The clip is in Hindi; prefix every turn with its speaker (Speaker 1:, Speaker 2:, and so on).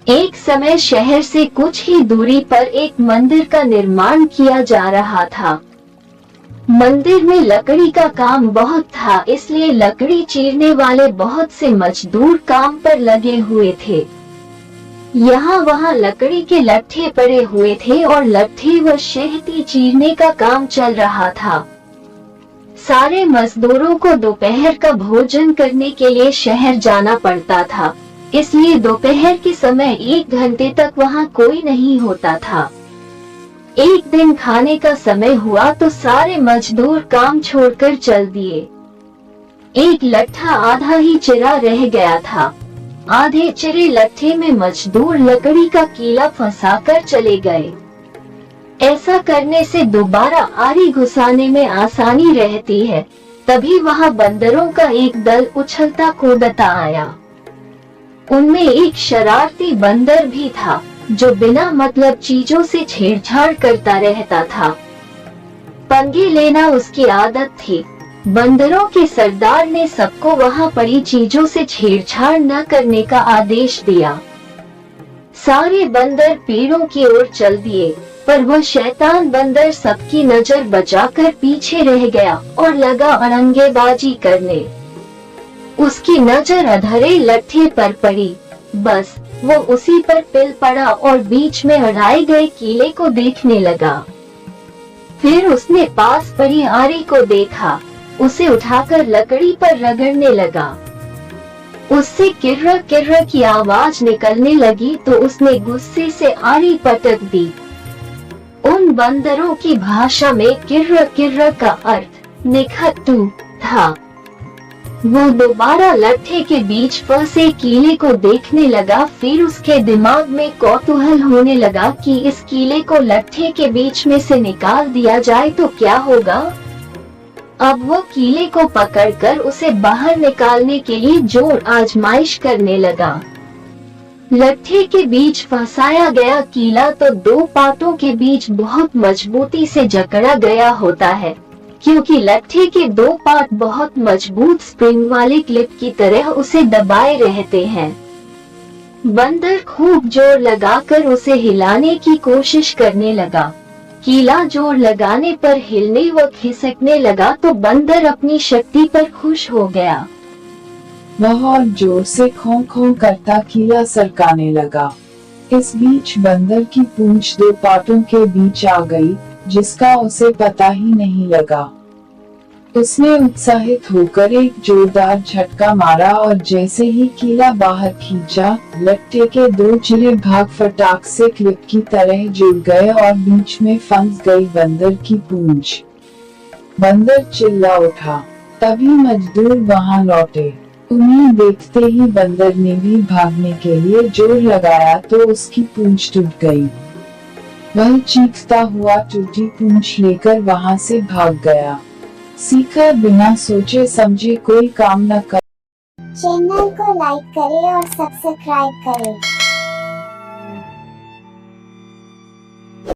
Speaker 1: एक समय शहर से कुछ ही दूरी पर एक मंदिर का निर्माण किया जा रहा था। मंदिर में लकड़ी का काम बहुत था, इसलिए लकड़ी चीरने वाले बहुत से मजदूर काम पर लगे हुए थे। यहाँ वहाँ लकड़ी के लट्ठे पड़े हुए थे और लट्ठे व शेहती चीरने का काम चल रहा था। सारे मजदूरों को दोपहर का भोजन करने के लिए शहर जाना पड़ता था, इसलिए दोपहर के समय 1 घंटे तक वहाँ कोई नहीं होता था। एक दिन खाने का समय हुआ तो सारे मजदूर काम छोड़कर चल दिए। एक लट्ठा आधा ही चिरा रह गया था। आधे चिरे लट्ठे में मजदूर लकड़ी का कीला फंसाकर चले गए। ऐसा करने से दोबारा आरी घुसाने में आसानी रहती है। तभी वहाँ बंदरों का एक दल उछलता कूदता आया। उनमें एक शरारती बंदर भी था, जो बिना मतलब चीजों से छेड़छाड़ करता रहता था। पंगे लेना उसकी आदत थी। बंदरों के सरदार ने सबको वहाँ पड़ी चीजों से छेड़छाड़ न करने का आदेश दिया। सारे बंदर पेड़ों की ओर चल दिए, पर वह शैतान बंदर सबकी नजर बचाकर पीछे रह गया और लगा अड़ंगेबाजी करने। उसकी नजर अधरे लट्ठे पर पड़ी। बस वो उसी पर पिल पड़ा और बीच में अड़ाए गए कीले को देखने लगा। फिर उसने पास पड़ी आरी को देखा, उसे उठाकर लकड़ी पर रगड़ने लगा। उससे किर्र किर्र की आवाज निकलने लगी तो उसने गुस्से से आरी पटक दी। उन बंदरों की भाषा में किर्र किर्र का अर्थ निखट्टू था। वो दोबारा लट्ठे के बीच फंसे कीले को देखने लगा। फिर उसके दिमाग में कौतूहल होने लगा कि इस कीले को लट्ठे के बीच में से निकाल दिया जाए तो क्या होगा। अब वो कीले को पकड़कर उसे बाहर निकालने के लिए जोर आजमाइश करने लगा। लट्ठे के बीच फंसाया गया कीला तो 2 पाटों के बीच बहुत मजबूती से जकड़ा गया होता है, क्योंकि लट्ठे के 2 पाट बहुत मजबूत स्प्रिंग वाले क्लिप की तरह उसे दबाए रहते हैं। बंदर खूब जोर लगाकर उसे हिलाने की कोशिश करने लगा। कीला जोर लगाने पर हिलने व खिसकने लगा तो बंदर अपनी शक्ति पर खुश हो गया।
Speaker 2: वह और जोर से खों खों करता कीला सरकाने लगा। इस बीच बंदर की पूंछ 2 पाटों के बीच आ गई, जिसका उसे पता ही नहीं लगा। उसने उत्साहित होकर एक जोरदार झटका मारा और जैसे ही कीला बाहर खींचा, लट्ठे के 2 चिरे भाग फटाक से क्लिप की तरह जुड़ गए और बीच में फंस गई बंदर की पूंछ। बंदर चिल्ला उठा। तभी मजदूर वहां लौटे। उन्हें देखते ही बंदर ने भी भागने के लिए जोर लगाया तो उसकी पूंछ टूट गई। वह चीखता हुआ टूटी पूंछ लेकर वहां से भाग गया। सीखकर बिना सोचे समझे कोई काम न कर।
Speaker 3: चैनल को लाइक करें और सब्सक्राइब करें।